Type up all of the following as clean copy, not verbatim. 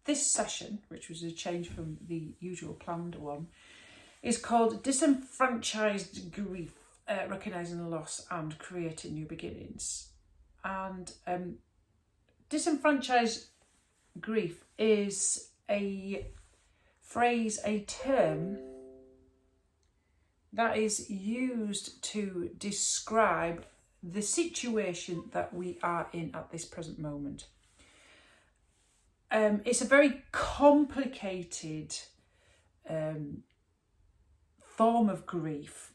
this session, which was a change from the usual planned one, is called Disenfranchised Grief, Recognising Loss and Creating New Beginnings. And disenfranchised grief is a phrase, a term that is used to describe the situation that we are in at this present moment. It's a very complicated form of grief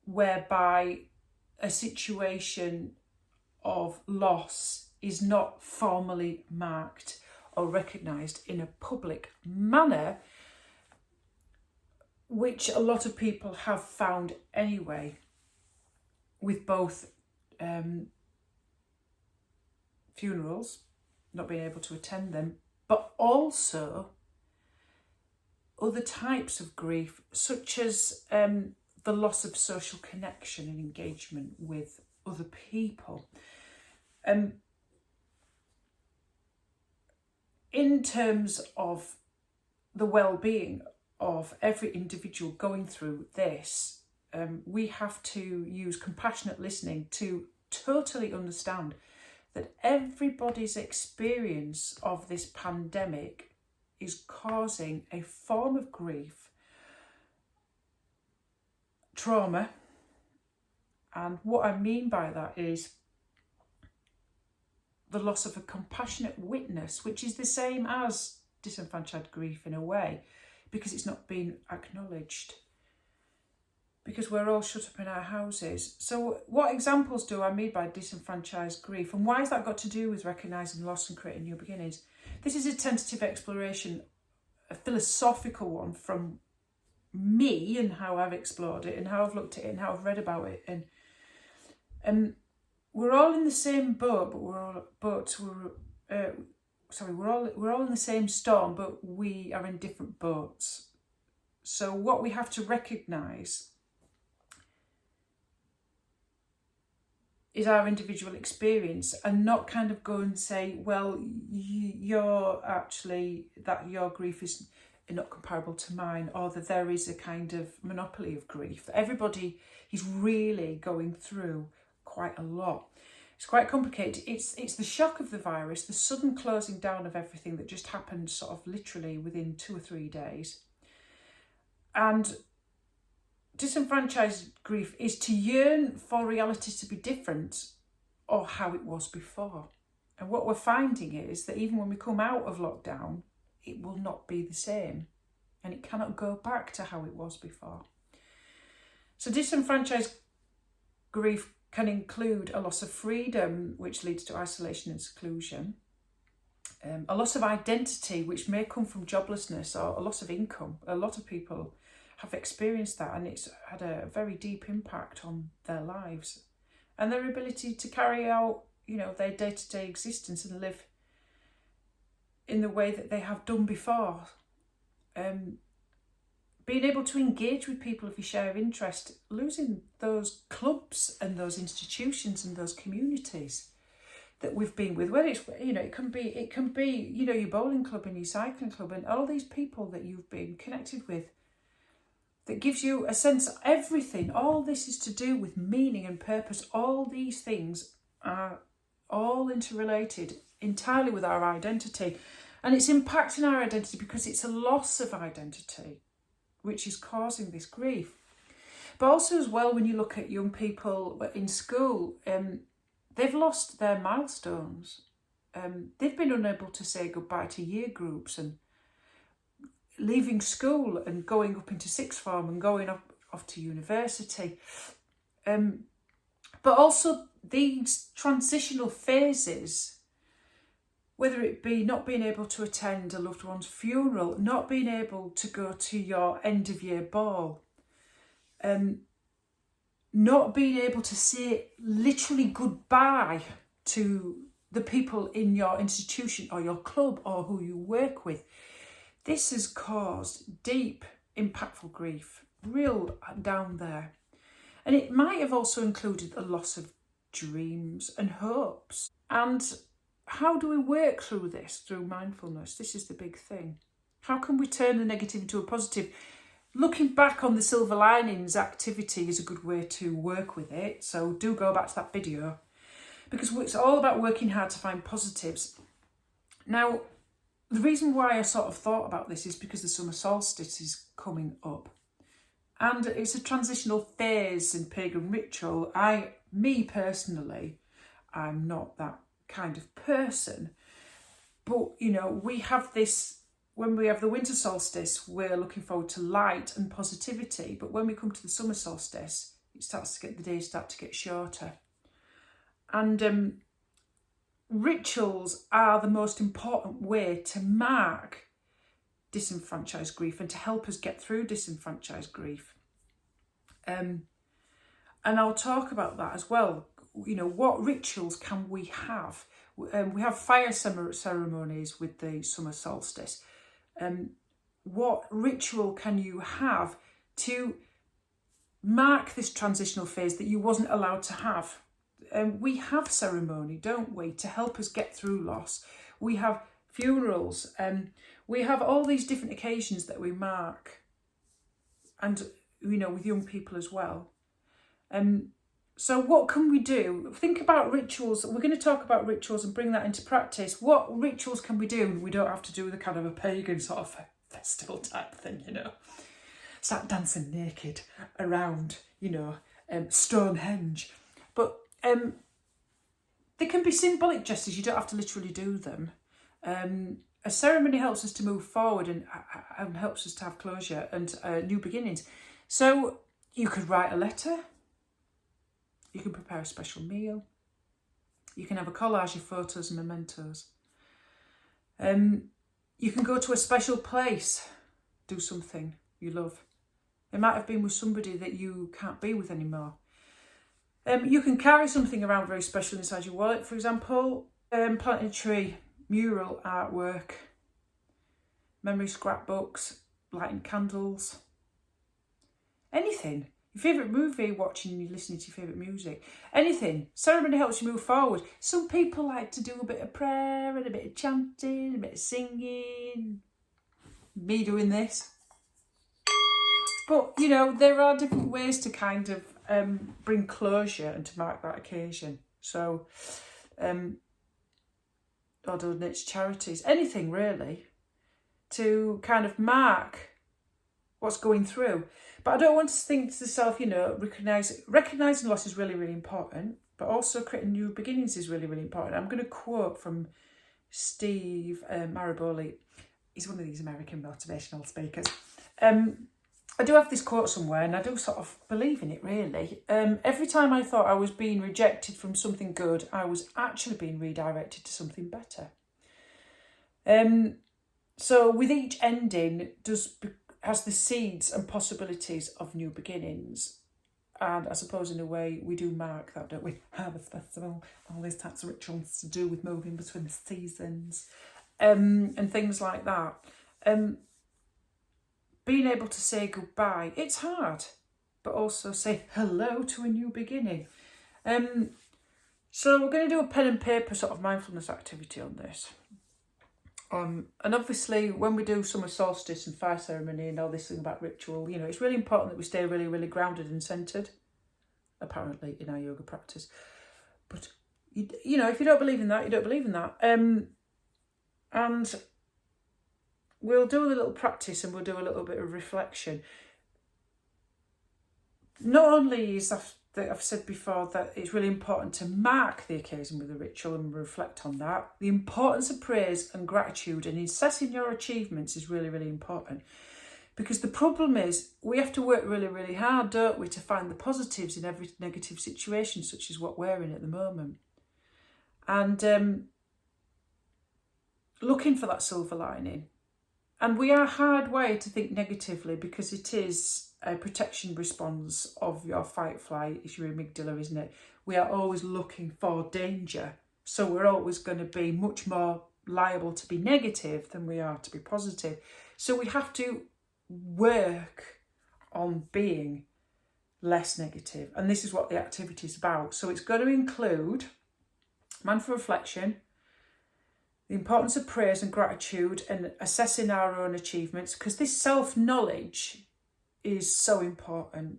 whereby a situation of loss is not formally marked or recognised in a public manner, which a lot of people have found anyway, with both funerals, not being able to attend them, but also other types of grief, such as the loss of social connection and engagement with other people. In terms of the well-being of every individual going through this, we have to use compassionate listening to totally understand that everybody's experience of this pandemic is causing a form of grief, trauma. And what I mean by that is the loss of a compassionate witness, which is the same as disenfranchised grief in a way, because it's not been acknowledged, because we're all shut up in our houses. So what examples do I mean by disenfranchised grief, and why has that got to do with recognising loss and creating new beginnings? This is a tentative exploration, a philosophical one from me, and how I've explored it and how I've looked at it and how I've read about it. And we're all in the same boat, but we're all in the same storm, but we are in different boats. So what we have to recognise is our individual experience, and not kind of go and say, well, your grief is not comparable to mine, or that there is a kind of monopoly of grief. Everybody is really going through quite a lot. It's quite complicated. It's the shock of the virus, the sudden closing down of everything that just happened sort of literally within 2 or 3 days. And disenfranchised grief is to yearn for reality to be different, or how it was before. And what we're finding is that even when we come out of lockdown, it will not be the same, and it cannot go back to how it was before. So disenfranchised grief can include a loss of freedom, which leads to isolation and seclusion, a loss of identity, which may come from joblessness or a loss of income. A lot of people have experienced that, and it's had a very deep impact on their lives and their ability to carry out, their day-to-day existence and live in the way that they have done before. Being able to engage with people if you share interest, losing those clubs and those institutions and those communities that we've been with, whether it's, it can be, your bowling club and your cycling club and all these people that you've been connected with, that gives you a sense of everything. All this is to do with meaning and purpose. All these things are all interrelated entirely with our identity, and it's impacting our identity because it's a loss of identity which is causing this grief. But also as well, when you look at young people in school, they've lost their milestones. They've been unable to say goodbye to year groups and leaving school and going up into sixth form and going off to university. But also these transitional phases, whether it be not being able to attend a loved one's funeral, not being able to go to your end of year ball, not being able to say literally goodbye to the people in your institution or your club or who you work with. This has caused deep, impactful grief, real down there. And it might have also included a loss of dreams and hopes. And how do we work through this, through mindfulness? This is the big thing. How can we turn the negative into a positive? Looking back on the silver linings activity is a good way to work with it. So do go back to that video, because it's all about working hard to find positives. Now, the reason why I sort of thought about this is because the summer solstice is coming up. And it's a transitional phase in pagan ritual. Me personally, I'm not that kind of person. But, you know, we have this, when we have the winter solstice, we're looking forward to light and positivity. But when we come to the summer solstice, the days start to get shorter. And rituals are the most important way to mark disenfranchised grief and to help us get through disenfranchised grief. And I'll talk about that as well. You know, what rituals can we have? We have fire ceremonies with the summer solstice. What ritual can you have to mark this transitional phase that you wasn't allowed to have? We have ceremony, don't we, to help us get through loss. We have funerals, we have all these different occasions that we mark, and, you know, with young people as well. So what can we do? Think about rituals. We're going to talk about rituals and bring that into practice. What rituals can we do? We don't have to do the kind of a pagan sort of festival type thing, you know. Start dancing naked around, you know, Stonehenge. But they can be symbolic gestures. You don't have to literally do them. A ceremony helps us to move forward and helps us to have closure and new beginnings. So you could write a letter. You can prepare a special meal. You can have a collage of photos and mementos. You can go to a special place, do something you love. It might have been with somebody that you can't be with anymore. You can carry something around very special inside your wallet, for example, planting a tree, mural artwork, memory scrapbooks, lighting candles, anything. Your favourite movie watching and you're listening to your favourite music. Anything. Ceremony helps you move forward. Some people like to do a bit of prayer and a bit of chanting, a bit of singing. Me doing this. But, you know, there are different ways to kind of bring closure and to mark that occasion. So, or donate to charities. Anything, really, to kind of mark what's going through. But I don't want to think to yourself, you know, recognising loss is really, really important, but also creating new beginnings is really, really important. I'm going to quote from Steve Maraboli. He's one of these American motivational speakers. I do have this quote somewhere, and I do sort of believe in it, really. Every time I thought I was being rejected from something good, I was actually being redirected to something better. So with each ending has the seeds and possibilities of new beginnings. And I suppose in a way we do mark that, don't we? Harvest festival, all these types of rituals to do with moving between the seasons, and things like that. Being able to say goodbye, it's hard, but also say hello to a new beginning. So we're going to do a pen and paper sort of mindfulness activity on this. And obviously when we do summer solstice and fire ceremony and all this thing about ritual, you know, it's really important that we stay really, really grounded and centred, apparently, in our yoga practice. But, you know, if you don't believe in that, you don't believe in that. And we'll do a little practice and we'll do a little bit of reflection. Not only is that I've said before that it's really important to mark the occasion with a ritual and reflect on that. The importance of praise and gratitude and in assessing your achievements is really, really important. Because the problem is we have to work really, really hard, don't we, to find the positives in every negative situation, such as what we're in at the moment. And looking for that silver lining. And we are hardwired to think negatively because it is a protection response of your fight flight. It's your amygdala, isn't it? We are always looking for danger. So we're always going to be much more liable to be negative than we are to be positive. So we have to work on being less negative. And this is what the activity is about. So it's going to include mindful reflection, the importance of praise and gratitude and assessing our own achievements, because this self-knowledge is so important.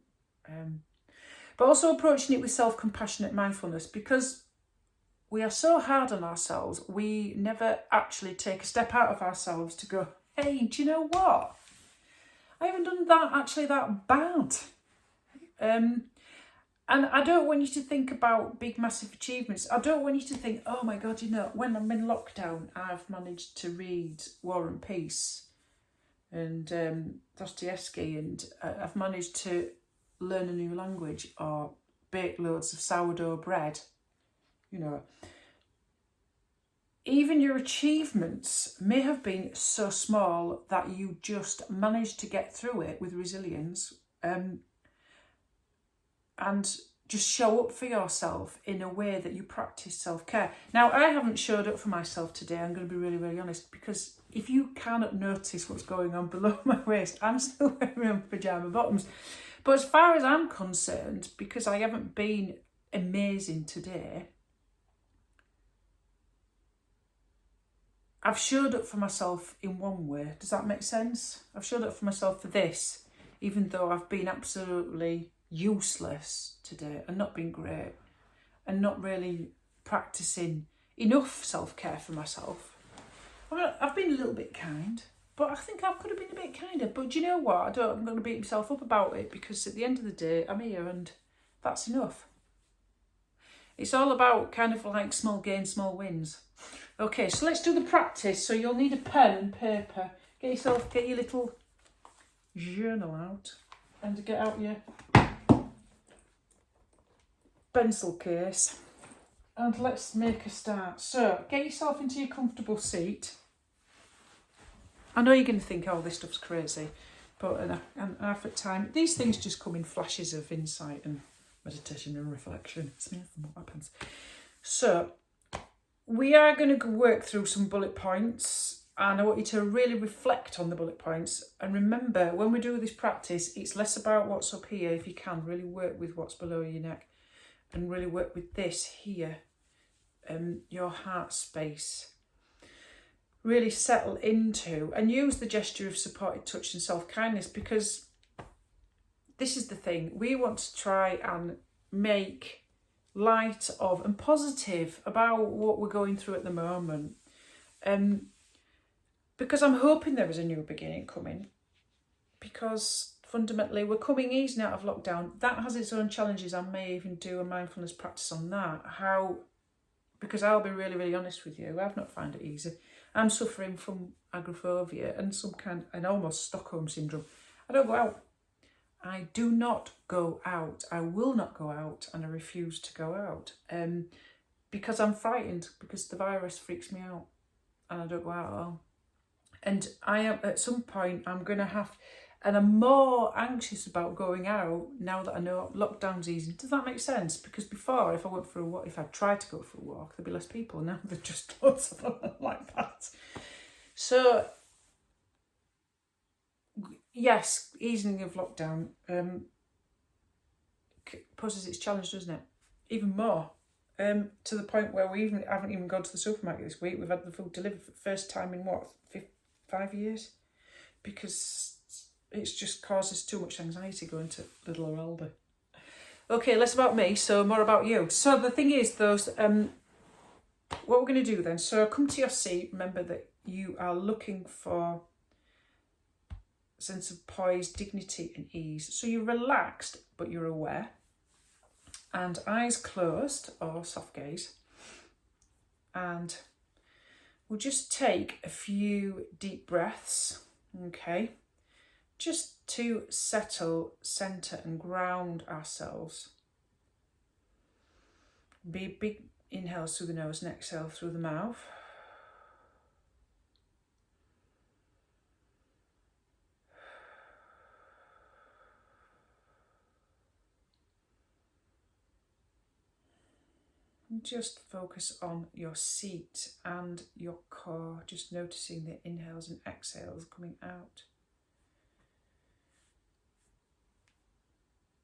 But also approaching it with self-compassionate mindfulness, because we are so hard on ourselves, we never actually take a step out of ourselves to go, hey, do you know what? I haven't done that actually that bad. And I don't want you to think about big, massive achievements. I don't want you to think, oh my God, when I'm in lockdown, I've managed to read War and Peace and Dostoevsky, and I've managed to learn a new language or bake loads of sourdough bread. Even your achievements may have been so small that you just managed to get through it with resilience, and just show up for yourself in a way that you practice self-care. Now, I haven't showed up for myself today, I'm going to be really, really honest, because if you cannot notice what's going on below my waist, I'm still wearing pyjama bottoms. But as far as I'm concerned, because I haven't been amazing today, I've showed up for myself in one way. Does that make sense? I've showed up for myself for this, even though I've been absolutely useless today and not been great and not really practicing enough self-care for myself. I've been a little bit kind, but I think I could have been a bit kinder. But do you know what? I'm going to beat myself up about it, because at the end of the day, I'm here and that's enough. It's all about kind of like small gains, small wins. Okay, so let's do the practice. So you'll need a pen and paper. Get your little journal out and get out your pencil case. And let's make a start. So get yourself into your comfortable seat. I know you're going to think, oh, this stuff's crazy, but an half at time, these things just come in flashes of insight and meditation and reflection. It's me, what happens. So we are going to work through some bullet points, and I want you to really reflect on the bullet points. And remember, when we do this practice, it's less about what's up here. If you can, really work with what's below your neck, and really work with this here, your heart space. Really settle into and use the gesture of supported touch and self-kindness, because this is the thing. We want to try and make light of and positive about what we're going through at the moment. Because I'm hoping there is a new beginning coming, because fundamentally we're coming easing out of lockdown. That has its own challenges. I may even do a mindfulness practice on that. Because I'll be really, really honest with you, I've not found it easy. I'm suffering from agoraphobia and almost Stockholm syndrome. I don't go out. I do not go out. I will not go out, and I refuse to go out because I'm frightened, because the virus freaks me out and I don't go out at all. And I am, at some point, I'm going to have, and I'm more anxious about going out now that I know lockdown's easing. Does that make sense? Because before, if I tried to go for a walk, there'd be less people. Now there's just lots of them like that. So, yes, easing of lockdown poses its challenge, doesn't it? Even more. To the point where we haven't even gone to the supermarket this week. We've had the food delivered for the first time in 5 years, because it's just causes too much anxiety going to Lidl or Aldi. Okay, less about me, so more about you. So the thing is, what we're going to do then, so come to your seat. Remember that you are looking for a sense of poise, dignity and ease. So you're relaxed, but you're aware. And eyes closed or soft gaze. And we'll just take a few deep breaths, okay? Just to settle, centre and ground ourselves. Be big inhales through the nose and exhale through the mouth. Just focus on your seat and your core, just noticing the inhales and exhales coming out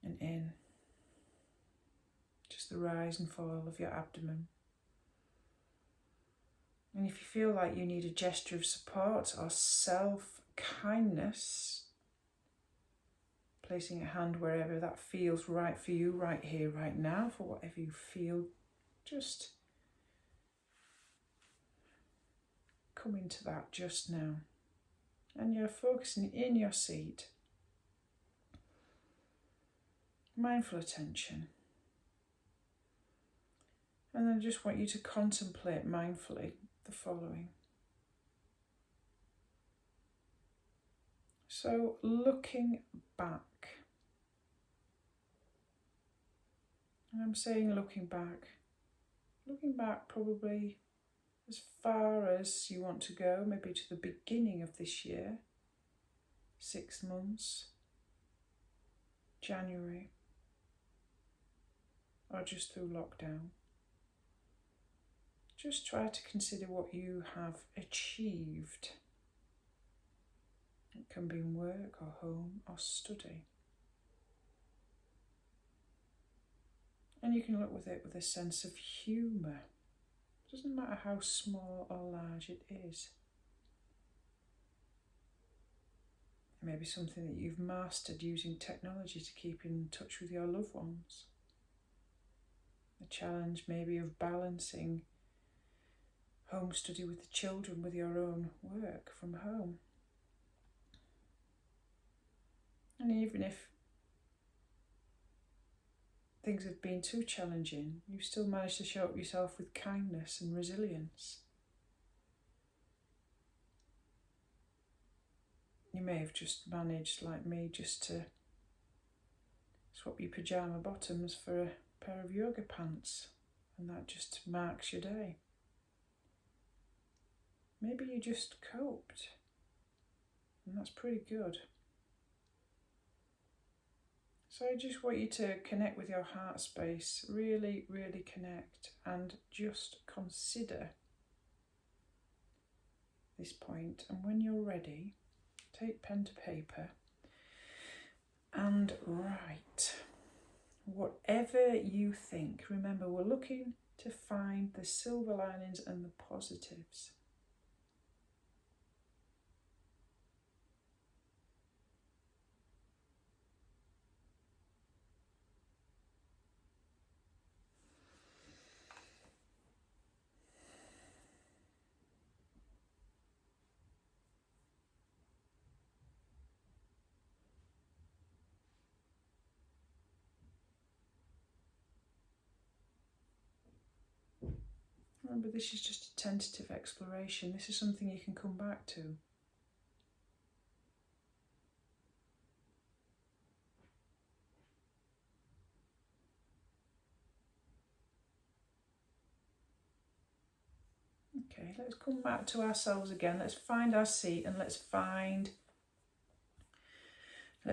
and in. Just the rise and fall of your abdomen. And if you feel like you need a gesture of support or self-kindness, placing a hand wherever that feels right for you, right here, right now, for whatever you feel, just come into that just now. And you're focusing in your seat. Mindful attention. And then I just want you to contemplate mindfully the following. So, looking back. And I'm saying looking back probably as far as you want to go, maybe to the beginning of this year, 6 months, January, or just through lockdown. Just try to consider what you have achieved. It can be in work or home or study. And you can look with it with a sense of humour. It doesn't matter how small or large it is. It may be something that you've mastered using technology to keep in touch with your loved ones. The challenge maybe of balancing home study with the children with your own work from home. And even if things have been too challenging, you still manage to show up yourself with kindness and resilience. You may have just managed, like me, just to swap your pyjama bottoms for a pair of yoga pants, and that just marks your day. Maybe you just coped, and that's pretty good. So I just want you to connect with your heart space, really, really connect, and just consider this point. And when you're ready, take pen to paper and write whatever you think. Remember, we're looking to find the silver linings and the positives. Remember, this is just a tentative exploration. This is something you can come back to. Okay, let's come back to ourselves again. Let's find our seat and let's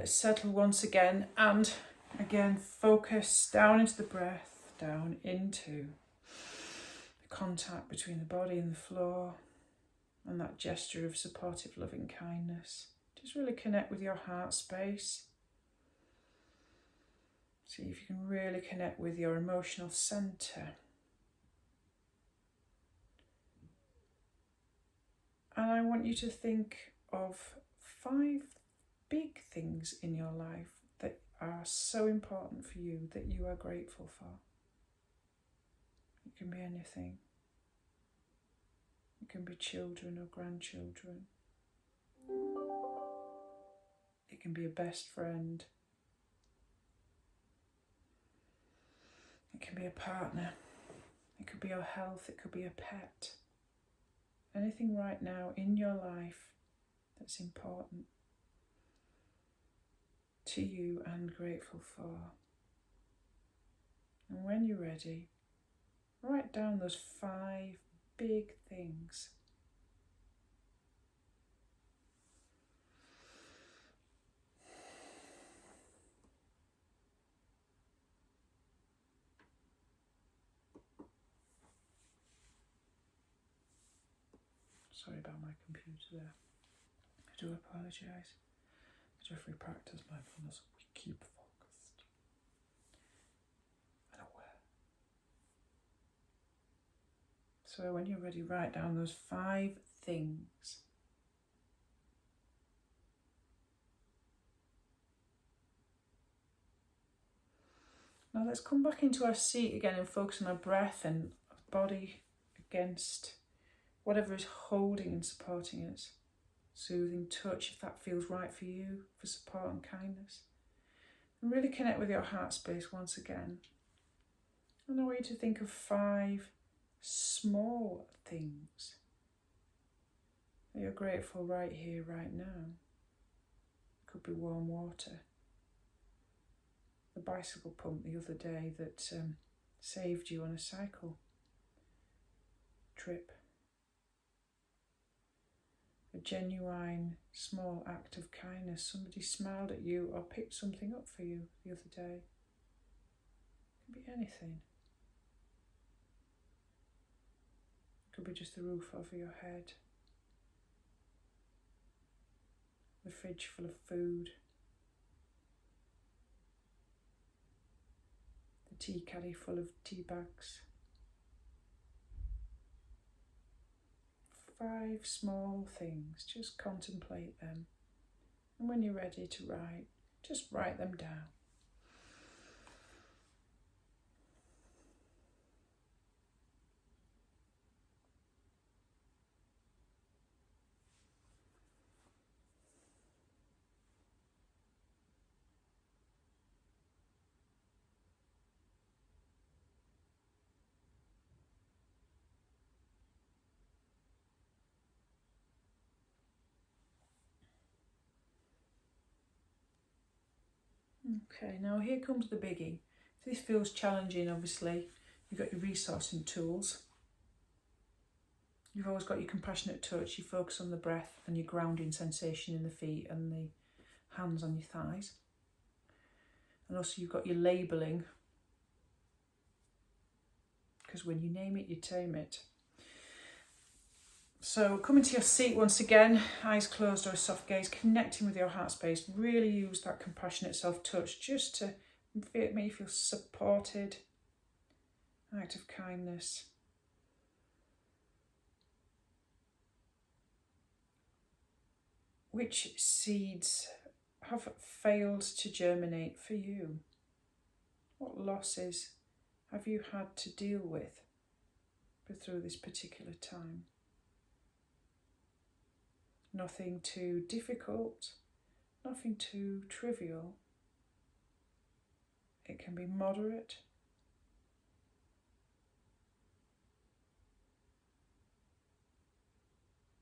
settle once again, and again focus down into the breath, down into the contact between the body and the floor, and that gesture of supportive loving kindness. Just really connect with your heart space. See if you can really connect with your emotional centre. And I want you to think of 5 big things in your life that are so important for you, that you are grateful for. It can be anything. It can be children or grandchildren. It can be a best friend. It can be a partner. It could be your health. It could be a pet. Anything right now in your life that's important to you and grateful for. And when you're ready, write down those 5 big things. Sorry about my computer there. I do apologise. But if we practice mindfulness, we keep focused and aware. So So when you're ready, write down those 5 things. Now let's come back into our seat again and focus on our breath and our body against whatever is holding and supporting us. Soothing touch, if that feels right for you, for support and kindness. And really connect with your heart space once again. And I want you to think of 5 small things that you're grateful right here, right now. It could be warm water. The bicycle pump the other day that saved you on a cycle trip. A genuine small act of kindness. Somebody smiled at you or picked something up for you the other day. It could be anything. It could be just the roof over your head. The fridge full of food. The tea caddy full of tea bags. 5 small things, just contemplate them. And when you're ready to write, just write them down. Okay, now here comes the biggie. If this feels challenging, obviously, you've got your resourcing tools. You've always got your compassionate touch, you focus on the breath and your grounding sensation in the feet and the hands on your thighs. And also you've got your labelling, because when you name it, you tame it. So coming to your seat once again, eyes closed or a soft gaze, connecting with your heart space. Really use that compassionate self-touch just to make you feel supported. Act of kindness. Which seeds have failed to germinate for you? What losses have you had to deal with through this particular time? Nothing too difficult, nothing too trivial. It can be moderate.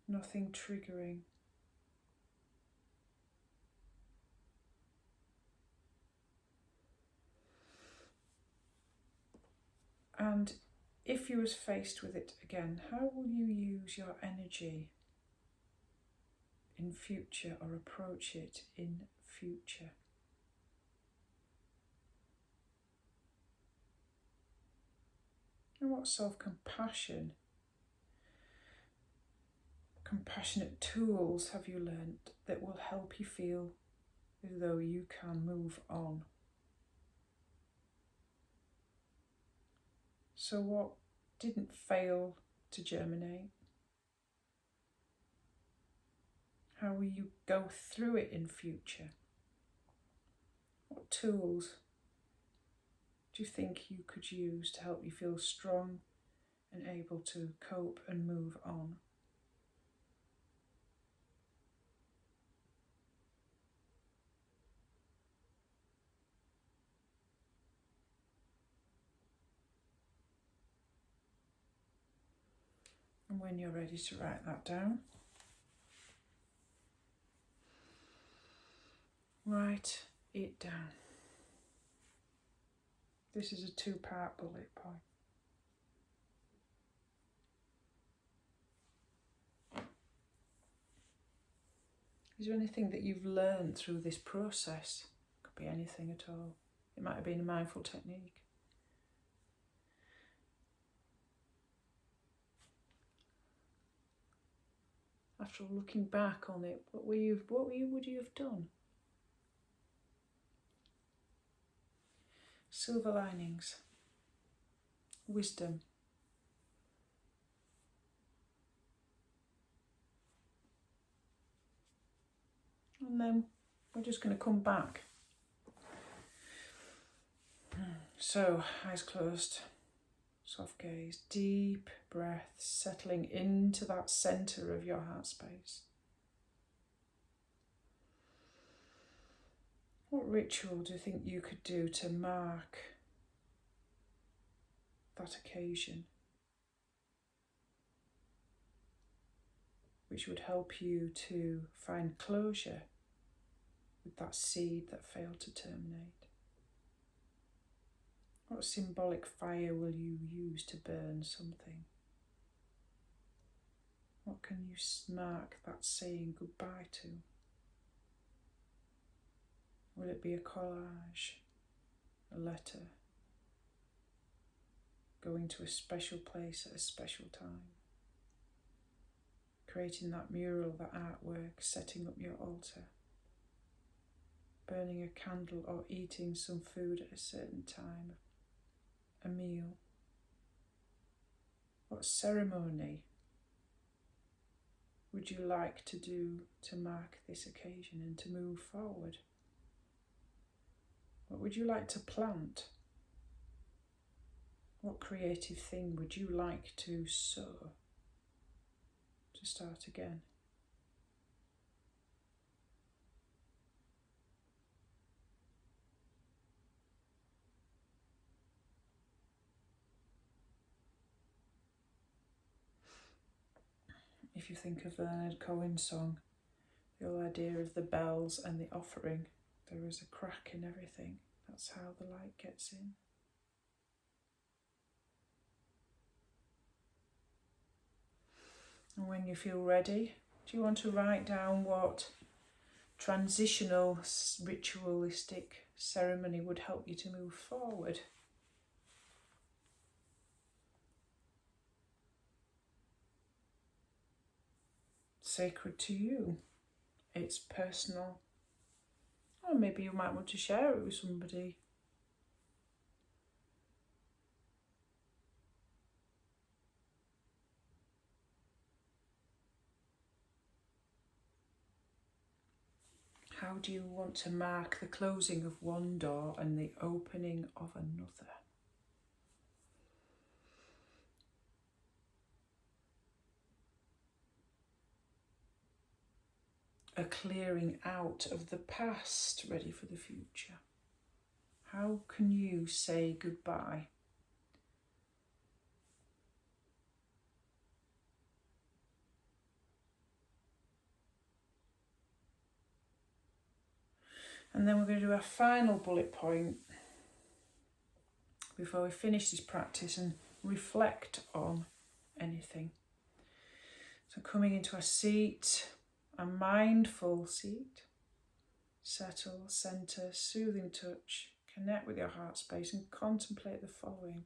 Nothing triggering. And if you was faced with it again, how will you use your energy in future or approach it in future? And what self-compassion, compassionate tools have you learnt that will help you feel as though you can move on? So what didn't fail to germinate? How will you go through it in future? What tools do you think you could use to help you feel strong and able to cope and move on? And when you're ready to write that down, write it down. This is a 2-part bullet point. Is there anything that you've learned through this process? Could be anything at all. It might have been a mindful technique. After looking back on it, what would you have done? Silver linings, wisdom. And then we're just going to come back. So, eyes closed, soft gaze, deep breath, settling into that centre of your heart space. What ritual do you think you could do to mark that occasion, which would help you to find closure with that seed that failed to terminate? What symbolic fire will you use to burn something? What can you mark that saying goodbye to? Will it be a collage, a letter, going to a special place at a special time, creating that mural, that artwork, setting up your altar, burning a candle or eating some food at a certain time, a meal? What ceremony would you like to do to mark this occasion and to move forward? What would you like to plant? What creative thing would you like to sow to start again? If you think of the Leonard Cohen song, the whole idea of the bells and the offering, there is a crack in everything. That's how the light gets in. And when you feel ready, do you want to write down what transitional ritualistic ceremony would help you to move forward? Sacred to you. It's personal. Or maybe you might want to share it with somebody. How do you want to mark the closing of one door and the opening of another? A clearing out of the past, ready for the future. How can you say goodbye? And then we're going to do our final bullet point before we finish this practice and reflect on anything. So coming into a seat, a mindful seat, settle, centre, soothing touch, connect with your heart space and contemplate the following.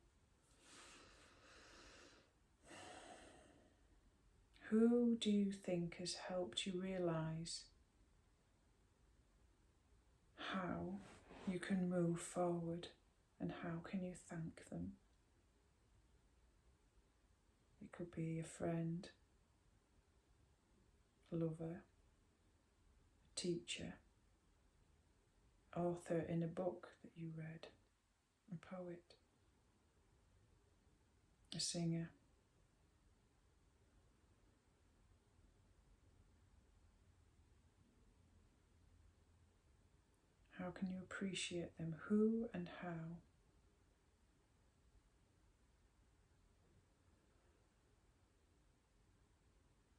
Who do you think has helped you realise how you can move forward, and how can you thank them? It could be a friend, a lover, a teacher, author in a book that you read, a poet, a singer. How can you appreciate them? Who and how?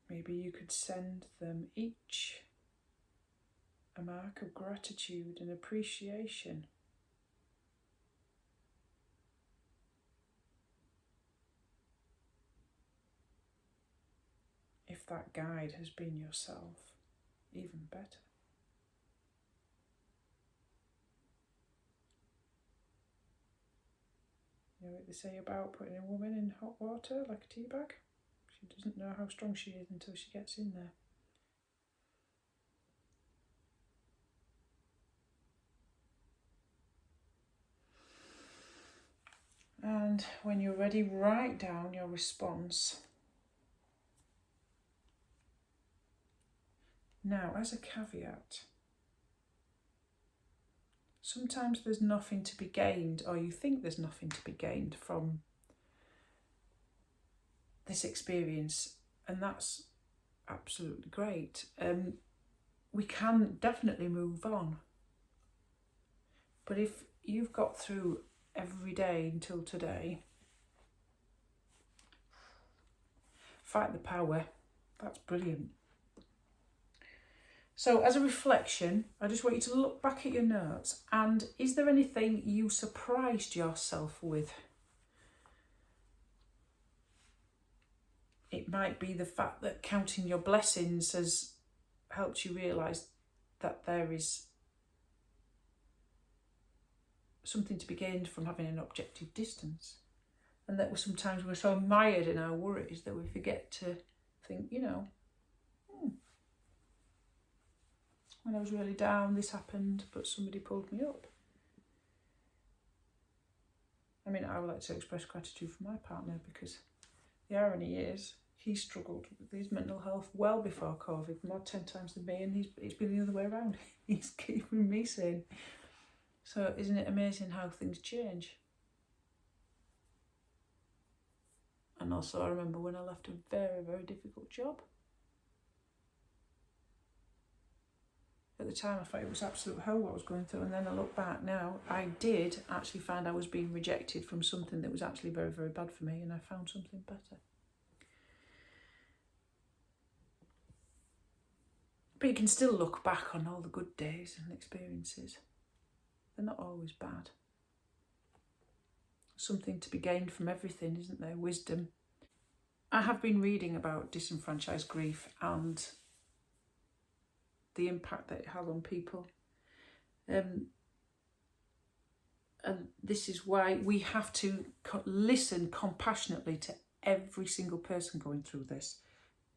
Maybe you could send them each a mark of gratitude and appreciation. If that guide has been yourself, even better. You know what they say about putting a woman in hot water like a tea bag? She doesn't know how strong she is until she gets in there. And when you're ready, write down your response. Now, as a caveat, sometimes there's nothing to be gained, or you think there's nothing to be gained from this experience, and that's absolutely great. We can definitely move on. But if you've got through every day until today, fight the power. That's brilliant. So as a reflection, I just want you to look back at your notes, and is there anything you surprised yourself with? It might be the fact that counting your blessings has helped you realise that there is something to be gained from having an objective distance, and that sometimes we're so mired in our worries that we forget to think, when I was really down, this happened, but somebody pulled me up. I mean, I would like to express gratitude for my partner, because the irony is he struggled with his mental health well before COVID, more 10 times than me, and it's been the other way around. He's keeping me sane. So isn't it amazing how things change? And also I remember when I left a very, very difficult job. At the time I thought it was absolute hell what I was going through, and then I look back now, I did actually find I was being rejected from something that was actually very, very bad for me, and I found something better. But you can still look back on all the good days and experiences. They're not always bad. Something to be gained from everything, isn't there? Wisdom. I have been reading about disenfranchised grief and the impact that it has on people. And this is why we have to listen compassionately to every single person going through this,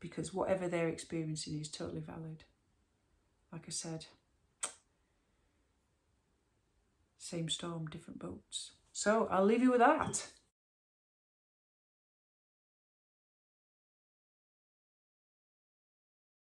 because whatever they're experiencing is totally valid. Like I said, same storm, different boats. So I'll leave you with that.